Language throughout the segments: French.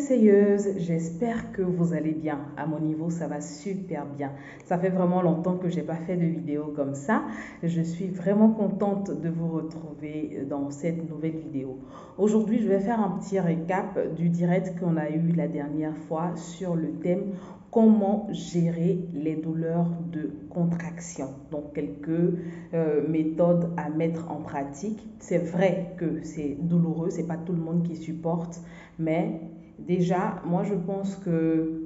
essayeuses, j'espère que vous allez bien. À mon niveau, ça va super bien. Ça fait vraiment longtemps que j'ai pas fait de vidéo comme ça. Je suis vraiment contente de vous retrouver dans cette nouvelle vidéo. Aujourd'hui, je vais faire un petit récap du direct qu'on a eu la dernière fois sur le thème comment gérer les douleurs de contraction. Donc, quelques méthodes à mettre en pratique. C'est vrai que c'est douloureux, c'est pas tout le monde qui supporte, mais déjà, moi je pense que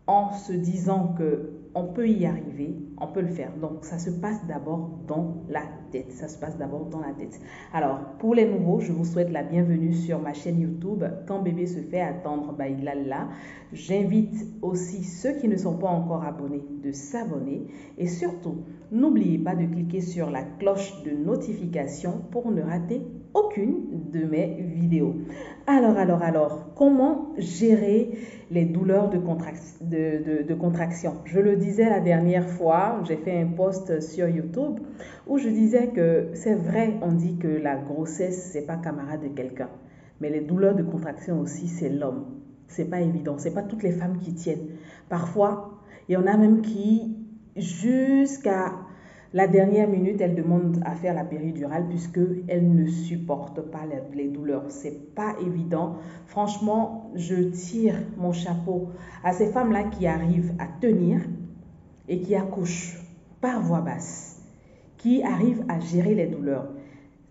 en se disant que on peut y arriver, on peut le faire. Donc, ça se passe d'abord dans la tête. Ça se passe d'abord dans la tête. Alors, pour les nouveaux, je vous souhaite la bienvenue sur ma chaîne YouTube. Quand bébé se fait attendre, bah, il a là. J'invite aussi ceux qui ne sont pas encore abonnés de s'abonner. Et surtout, n'oubliez pas de cliquer sur la cloche de notification pour ne rater aucune de mes vidéos. Alors, comment gérer les douleurs de contraction? Je le disais la dernière fois, j'ai fait un post sur YouTube où je disais que c'est vrai, on dit que la grossesse, c'est pas camarade de quelqu'un. Mais les douleurs de contraction aussi, c'est l'homme. C'est pas évident, c'est pas toutes les femmes qui tiennent. Parfois, il y en a même qui, jusqu'à la dernière minute, elle demande à faire la péridurale puisqu'elle ne supporte pas les douleurs. C'est pas évident. Franchement, je tire mon chapeau à ces femmes-là qui arrivent à tenir et qui accouchent par voie basse, qui arrivent à gérer les douleurs.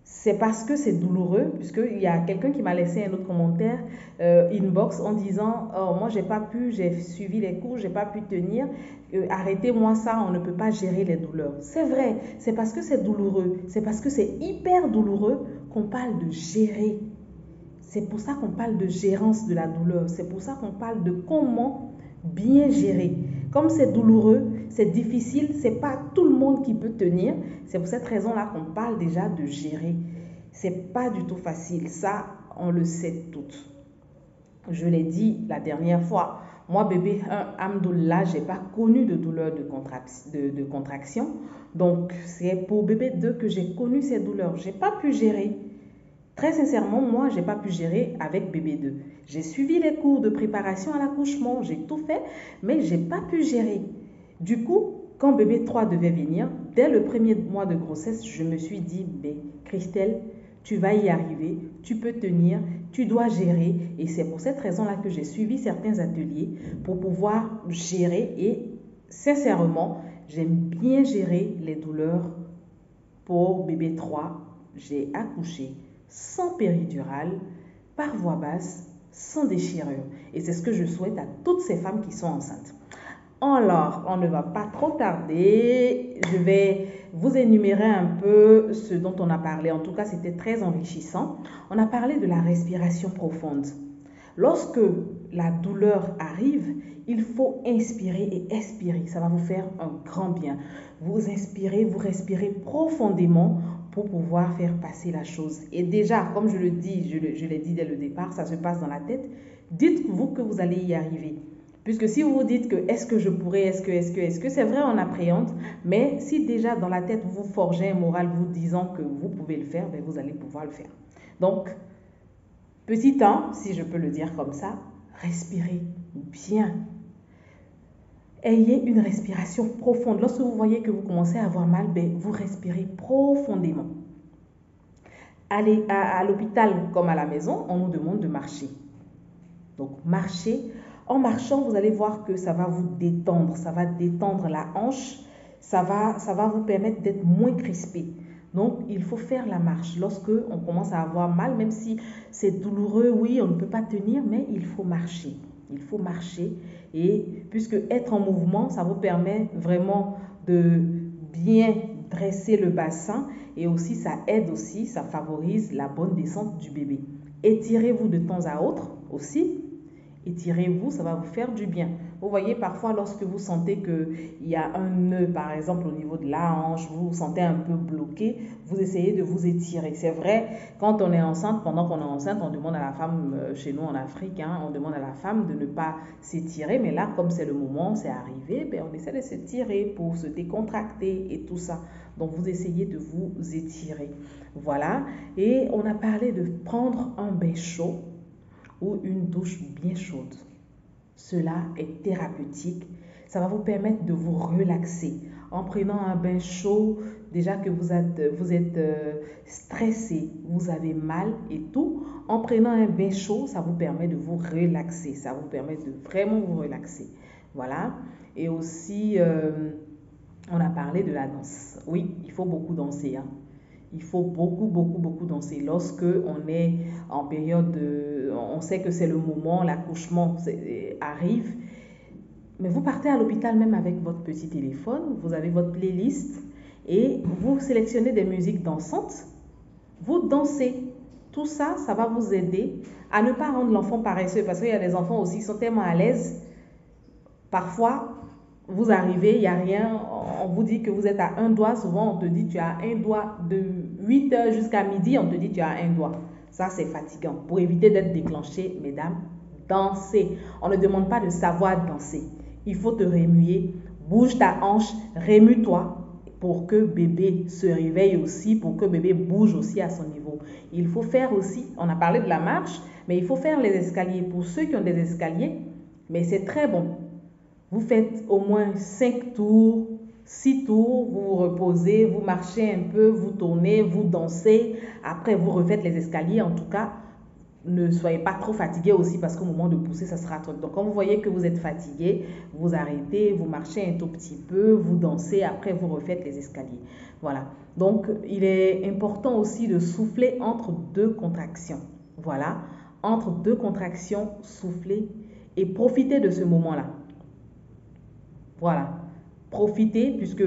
C'est parce que c'est douloureux, puisqu'il y a quelqu'un qui m'a laissé un autre commentaire inbox en disant oh, moi j'ai pas pu, j'ai suivi les cours, j'ai pas pu tenir, arrêtez-moi ça, on ne peut pas gérer les douleurs. C'est vrai, c'est parce que c'est douloureux, c'est parce que c'est hyper douloureux qu'on parle de gérer. C'est pour ça qu'on parle de gérance de la douleur, c'est pour ça qu'on parle de comment bien gérer. Comme c'est douloureux, c'est difficile, c'est pas tout le monde qui peut tenir. C'est pour cette raison-là qu'on parle déjà de gérer. C'est pas du tout facile, ça, on le sait toutes. Je l'ai dit la dernière fois, moi bébé 1, Amdoullah, j'ai pas connu de douleur de contraction. Donc, c'est pour bébé 2 que j'ai connu ces douleurs. J'ai pas pu gérer. Très sincèrement, moi, j'ai pas pu gérer avec bébé 2. J'ai suivi les cours de préparation à l'accouchement, j'ai tout fait, mais j'ai pas pu gérer. Du coup, quand bébé 3 devait venir, dès le premier mois de grossesse, je me suis dit, Christelle, tu vas y arriver, tu peux tenir, tu dois gérer. Et c'est pour cette raison-là que j'ai suivi certains ateliers pour pouvoir gérer. Et sincèrement, j'aime bien gérer les douleurs. Pour bébé 3, j'ai accouché sans péridurale, par voie basse, sans déchirure. Et c'est ce que je souhaite à toutes ces femmes qui sont enceintes. Alors, on ne va pas trop tarder. Je vais vous énumérer un peu ce dont on a parlé. En tout cas, c'était très enrichissant. On a parlé de la respiration profonde. Lorsque la douleur arrive, il faut inspirer et expirer. Ça va vous faire un grand bien. Vous inspirez, vous respirez profondément pour pouvoir faire passer la chose. Et déjà, comme je l'ai dit dès le départ, ça se passe dans la tête. Dites-vous que vous allez y arriver. Puisque si vous vous dites que est-ce que je pourrais, est-ce que, c'est vrai, on appréhende, mais si déjà dans la tête vous forgez un moral vous disant que vous pouvez le faire, vous allez pouvoir le faire. Donc, petit 1, si je peux le dire comme ça, respirez bien. Ayez une respiration profonde. Lorsque vous voyez que vous commencez à avoir mal, vous respirez profondément. Allez à l'hôpital comme à la maison, on nous demande de marcher. Donc, marchez. En marchant, vous allez voir que ça va vous détendre. Ça va détendre la hanche. Ça va vous permettre d'être moins crispé. Donc, il faut faire la marche. Lorsque on commence à avoir mal, même si c'est douloureux, oui, on ne peut pas tenir, mais il faut marcher. Il faut marcher. Et puisque être en mouvement, ça vous permet vraiment de bien dresser le bassin. Et aussi, ça aide aussi, ça favorise la bonne descente du bébé. Étirez-vous de temps à autre aussi. Étirez-vous, ça va vous faire du bien. Vous voyez, parfois, lorsque vous sentez qu'il y a un nœud, par exemple, au niveau de la hanche, vous vous sentez un peu bloqué, vous essayez de vous étirer. C'est vrai, quand on est enceinte, pendant qu'on est enceinte, on demande à la femme, chez nous en Afrique, on demande à la femme de ne pas s'étirer. Mais là, comme c'est le moment, c'est arrivé, on essaie de s'étirer pour se décontracter et tout ça. Donc, vous essayez de vous étirer. Voilà. Et on a parlé de prendre un bain chaud ou une douche bien chaude. Cela est thérapeutique. Ça va vous permettre de vous relaxer. En prenant un bain chaud, déjà que vous êtes stressé, vous avez mal et tout. En prenant un bain chaud, ça vous permet de vous relaxer. Ça vous permet de vraiment vous relaxer. Voilà. Et aussi, on a parlé de la danse. Oui, il faut beaucoup danser, hein. Il faut beaucoup danser. Lorsque on est en période de... On sait que c'est le moment, l'accouchement arrive. Mais vous partez à l'hôpital même avec votre petit téléphone, vous avez votre playlist et vous sélectionnez des musiques dansantes. Vous dansez. Tout ça, ça va vous aider à ne pas rendre l'enfant paresseux. Parce qu'il y a des enfants aussi qui sont tellement à l'aise. Parfois, vous arrivez, il n'y a rien, on vous dit que vous êtes à un doigt. Souvent, on te dit tu as un doigt de 8h jusqu'à midi, on te dit tu as un doigt. Ça, c'est fatigant. Pour éviter d'être déclenché, mesdames, dansez. On ne demande pas de savoir danser. Il faut te remuer. Bouge ta hanche, remue-toi pour que bébé se réveille aussi, pour que bébé bouge aussi à son niveau. Il faut faire aussi, on a parlé de la marche, mais il faut faire les escaliers. Pour ceux qui ont des escaliers, mais c'est très bon. Vous faites au moins 5 tours, 6 tours, vous vous reposez, vous marchez un peu, vous tournez, vous dansez. Après, vous refaites les escaliers. En tout cas, ne soyez pas trop fatigué aussi parce qu'au moment de pousser, ça sera trop. Donc, quand vous voyez que vous êtes fatigué, vous arrêtez, vous marchez un tout petit peu, vous dansez. Après, vous refaites les escaliers. Voilà. Donc, il est important aussi de souffler entre deux contractions. Voilà. Entre deux contractions, souffler et profiter de ce moment-là. Voilà. Profitez puisque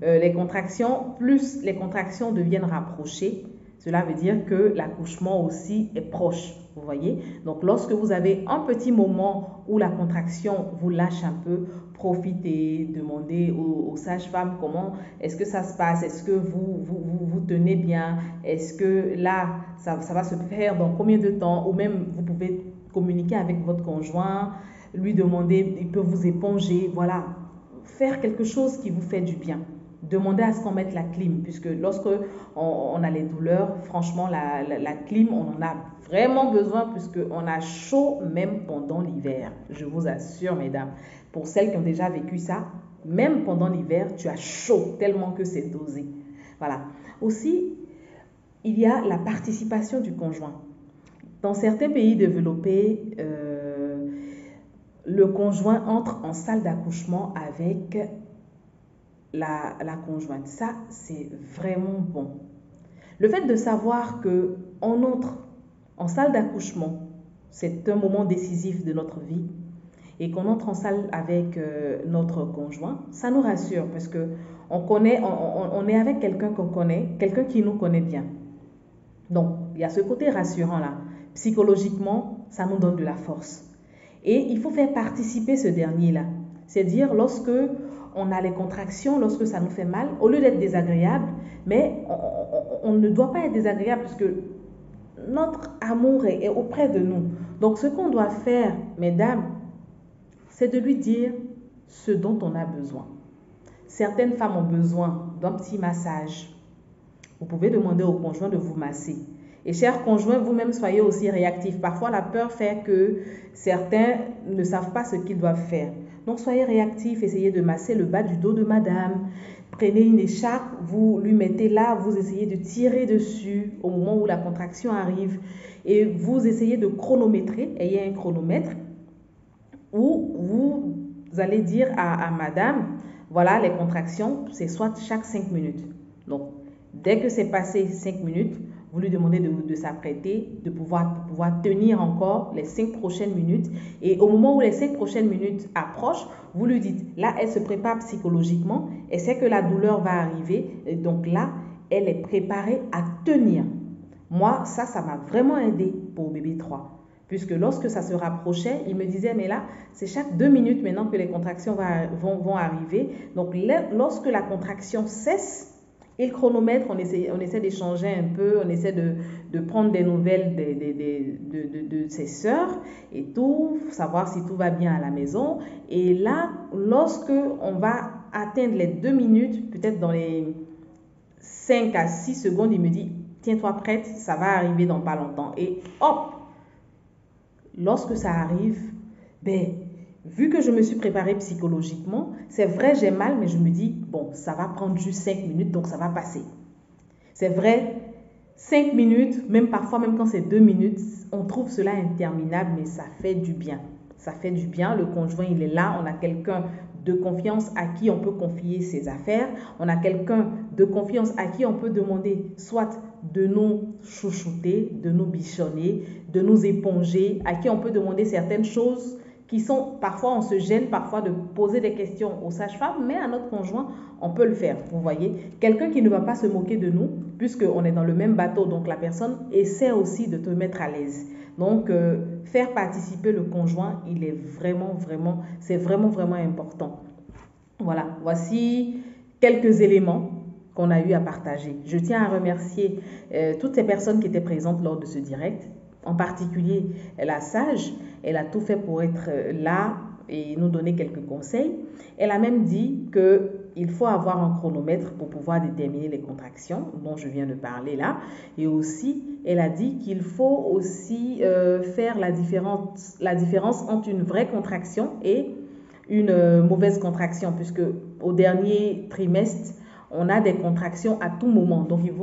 les contractions, plus les contractions deviennent rapprochées, cela veut dire que l'accouchement aussi est proche. Vous voyez? Donc, lorsque vous avez un petit moment où la contraction vous lâche un peu, profitez, demandez aux sages-femmes comment est-ce que ça se passe, est-ce que vous tenez bien, est-ce que là, ça va se faire dans combien de temps, ou même vous pouvez communiquer avec votre conjoint, lui demander, il peut vous éponger, voilà. Faire quelque chose qui vous fait du bien. Demandez à ce qu'on mette la clim, puisque lorsque on a les douleurs, franchement, la clim, on en a vraiment besoin, puisqu'on a chaud même pendant l'hiver. Je vous assure, mesdames, pour celles qui ont déjà vécu ça, même pendant l'hiver, tu as chaud, tellement que c'est dosé. Voilà. Aussi, il y a la participation du conjoint. Dans certains pays développés, le conjoint entre en salle d'accouchement avec la conjointe. Ça, c'est vraiment bon. Le fait de savoir qu'on entre en salle d'accouchement, c'est un moment décisif de notre vie, et qu'on entre en salle avec notre conjoint, ça nous rassure parce que on est avec quelqu'un qu'on connaît, quelqu'un qui nous connaît bien. Donc, il y a ce côté rassurant là. Psychologiquement, ça nous donne de la force. Et il faut faire participer ce dernier-là. C'est-à-dire lorsque on a les contractions, lorsque ça nous fait mal, au lieu d'être désagréable, mais on ne doit pas être désagréable puisque notre amour est auprès de nous. Donc ce qu'on doit faire, mesdames, c'est de lui dire ce dont on a besoin. Certaines femmes ont besoin d'un petit massage. Vous pouvez demander au conjoint de vous masser. Et chers conjoints, vous-même soyez aussi réactifs. Parfois, la peur fait que certains ne savent pas ce qu'ils doivent faire. Donc, soyez réactifs, essayez de masser le bas du dos de madame. Prenez une écharpe, vous lui mettez là, vous essayez de tirer dessus au moment où la contraction arrive. Et vous essayez de chronométrer, ayez un chronomètre, où vous allez dire à madame, voilà les contractions, c'est soit chaque 5 minutes. Donc, dès que c'est passé 5 minutes, vous lui demandez de s'apprêter, de pouvoir tenir encore les 5 prochaines minutes. Et au moment où les 5 prochaines minutes approchent, vous lui dites, là, elle se prépare psychologiquement, elle sait que la douleur va arriver. Et donc là, elle est préparée à tenir. Moi, ça m'a vraiment aidé pour bébé 3. Puisque lorsque ça se rapprochait, il me disait, mais là, c'est chaque 2 minutes maintenant que les contractions vont arriver. Donc, lorsque la contraction cesse, il chronomètre, on essaie d'échanger un peu, on essaie de prendre des nouvelles de ses sœurs et tout, savoir si tout va bien à la maison. Et là, lorsque on va atteindre les 2 minutes, peut-être dans les 5 à 6 secondes, il me dit, tiens-toi prête, ça va arriver dans pas longtemps. Et hop, lorsque ça arrive, ben, vu que je me suis préparée psychologiquement, c'est vrai, j'ai mal, mais je me dis, bon, ça va prendre juste 5 minutes, donc ça va passer. C'est vrai, 5 minutes, même parfois, même quand c'est 2 minutes, on trouve cela interminable, mais ça fait du bien. Ça fait du bien, le conjoint, il est là, on a quelqu'un de confiance à qui on peut confier ses affaires, on a quelqu'un de confiance à qui on peut demander soit de nous chouchouter, de nous bichonner, de nous éponger, à qui on peut demander certaines choses qui sont, parfois on se gêne parfois de poser des questions aux sages-femmes, mais à notre conjoint, on peut le faire, vous voyez. Quelqu'un qui ne va pas se moquer de nous, puisqu'on est dans le même bateau, donc la personne essaie aussi de te mettre à l'aise. Donc, faire participer le conjoint, il est c'est vraiment important. Voilà, voici quelques éléments qu'on a eu à partager. Je tiens à remercier toutes ces personnes qui étaient présentes lors de ce direct, en particulier la sage. Elle a tout fait pour être là et nous donner quelques conseils. Elle a même dit qu'il faut avoir un chronomètre pour pouvoir déterminer les contractions dont je viens de parler là. Et aussi, elle a dit qu'il faut aussi faire la différence entre une vraie contraction et une mauvaise contraction, puisque au dernier trimestre, on a des contractions à tout moment. Donc, il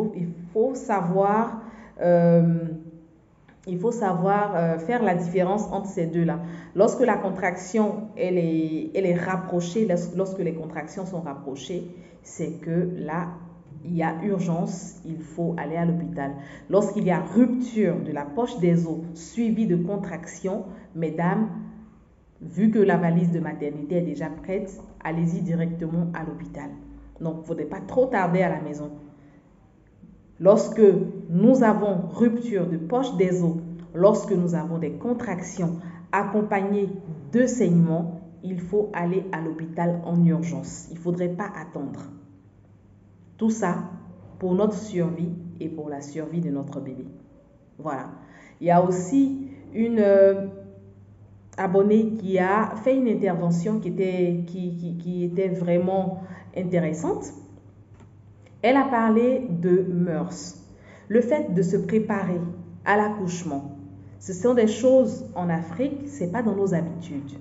faut savoir faire la différence entre ces deux-là. Lorsque la contraction, elle est rapprochée, lorsque les contractions sont rapprochées, c'est que là, il y a urgence, il faut aller à l'hôpital. Lorsqu'il y a rupture de la poche des os suivie de contraction, mesdames, vu que la valise de maternité est déjà prête, allez-y directement à l'hôpital. Donc, il ne faudrait pas trop tarder à la maison. Lorsque nous avons rupture de poche des os, lorsque nous avons des contractions accompagnées de saignements, il faut aller à l'hôpital en urgence. Il ne faudrait pas attendre. Tout ça pour notre survie et pour la survie de notre bébé. Voilà. Il y a aussi une abonnée qui a fait une intervention qui était vraiment intéressante. Elle a parlé de mœurs, le fait de se préparer à l'accouchement. Ce sont des choses en Afrique, ce n'est pas dans nos habitudes.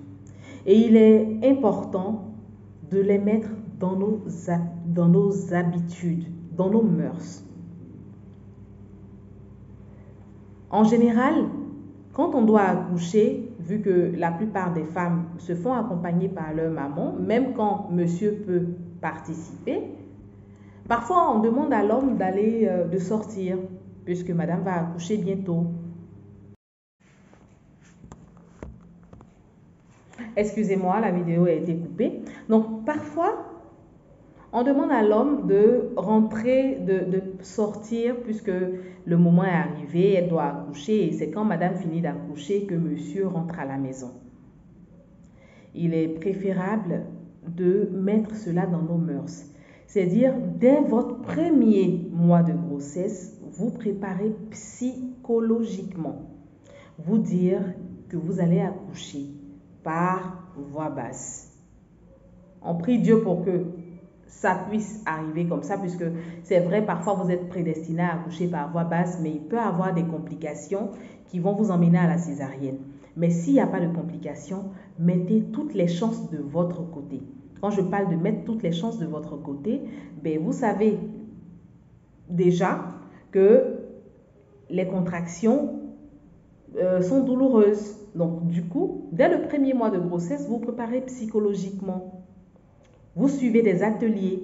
Et il est important de les mettre dans nos habitudes, dans nos mœurs. En général, quand on doit accoucher, vu que la plupart des femmes se font accompagner par leur maman, même quand monsieur peut participer, parfois on demande à l'homme de sortir, puisque madame va accoucher bientôt. Excusez-moi, la vidéo a été coupée. Donc parfois, on demande à l'homme de rentrer, de sortir, puisque le moment est arrivé, elle doit accoucher, et c'est quand madame finit d'accoucher que monsieur rentre à la maison. Il est préférable de mettre cela dans nos mœurs. C'est-à-dire, dès votre premier mois de grossesse, vous préparez psychologiquement. Vous dire que vous allez accoucher par voie basse. On prie Dieu pour que ça puisse arriver comme ça, puisque c'est vrai, parfois vous êtes prédestiné à accoucher par voie basse, mais il peut y avoir des complications qui vont vous emmener à la césarienne. Mais s'il n'y a pas de complications, mettez toutes les chances de votre côté. Quand je parle de mettre toutes les chances de votre côté, ben vous savez déjà que les contractions sont douloureuses. Donc, du coup, dès le premier mois de grossesse, vous préparez psychologiquement. Vous suivez des ateliers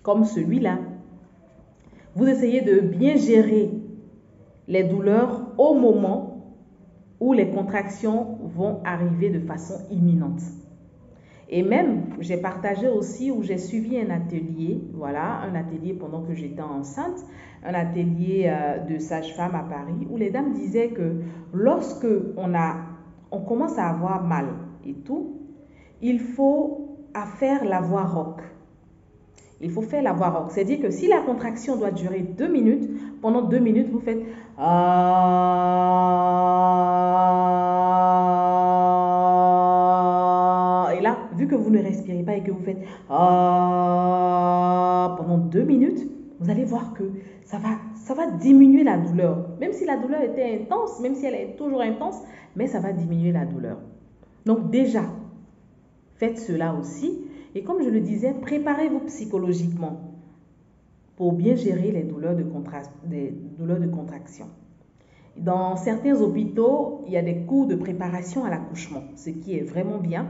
comme celui-là. Vous essayez de bien gérer les douleurs au moment où les contractions vont arriver de façon imminente. Et même, j'ai partagé aussi où j'ai suivi un atelier, voilà, un atelier pendant que j'étais enceinte, un atelier de sage-femme à Paris, où les dames disaient que lorsque on commence à avoir mal et tout, il faut faire la voix rock. Il faut faire la voix rock. C'est-à-dire que si la contraction doit durer 2 minutes, pendant 2 minutes, vous faites et là, vu que vous ne respirez pas et que vous faites pendant 2 minutes, vous allez voir que ça va diminuer la douleur. Même si la douleur était intense, même si elle est toujours intense, mais ça va diminuer la douleur. Donc déjà, faites cela aussi. Et comme je le disais, préparez-vous psychologiquement pour bien gérer les douleurs de contraction. Dans certains hôpitaux, il y a des cours de préparation à l'accouchement, ce qui est vraiment bien.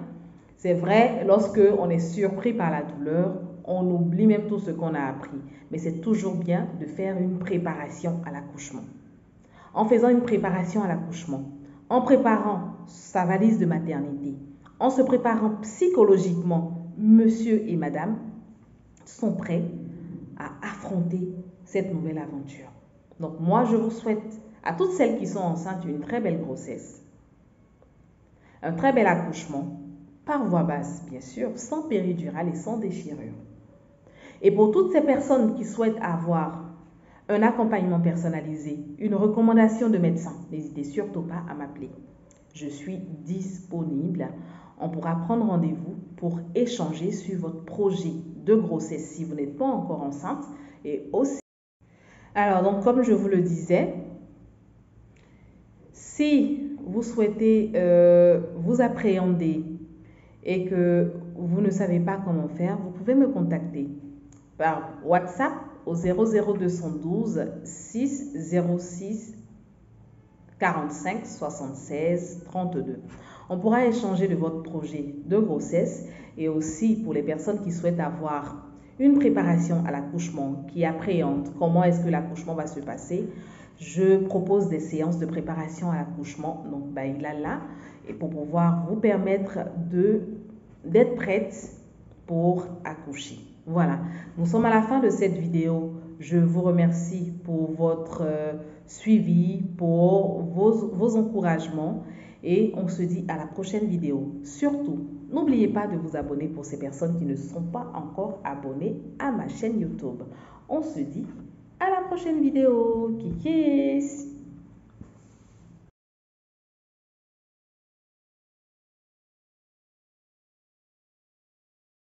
C'est vrai, lorsque on est surpris par la douleur, on oublie même tout ce qu'on a appris. Mais c'est toujours bien de faire une préparation à l'accouchement. En faisant une préparation à l'accouchement, en préparant sa valise de maternité, en se préparant psychologiquement, monsieur et madame sont prêts à affronter cette nouvelle aventure. Donc moi, je vous souhaite à toutes celles qui sont enceintes une très belle grossesse, un très bel accouchement, par voie basse bien sûr, sans péridurale et sans déchirure. Et pour toutes ces personnes qui souhaitent avoir un accompagnement personnalisé, une recommandation de médecin, n'hésitez surtout pas à m'appeler. Je suis disponible. On pourra prendre rendez-vous pour échanger sur votre projet de grossesse si vous n'êtes pas encore enceinte. Et aussi, alors donc comme je vous le disais, si vous souhaitez vous appréhender et que vous ne savez pas comment faire, vous pouvez me contacter par WhatsApp au 00212 606 45 76 32. On pourra échanger de votre projet de grossesse et aussi pour les personnes qui souhaitent avoir une préparation à l'accouchement, qui appréhendent comment est-ce que l'accouchement va se passer. Je propose des séances de préparation à l'accouchement, donc Bailala, et pour pouvoir vous permettre d'être prête pour accoucher. Voilà, nous sommes à la fin de cette vidéo. Je vous remercie pour votre suivi, pour vos encouragements et on se dit à la prochaine vidéo. Surtout, n'oubliez pas de vous abonner pour ces personnes qui ne sont pas encore abonnées à ma chaîne YouTube. On se dit à la prochaine vidéo. Kikis!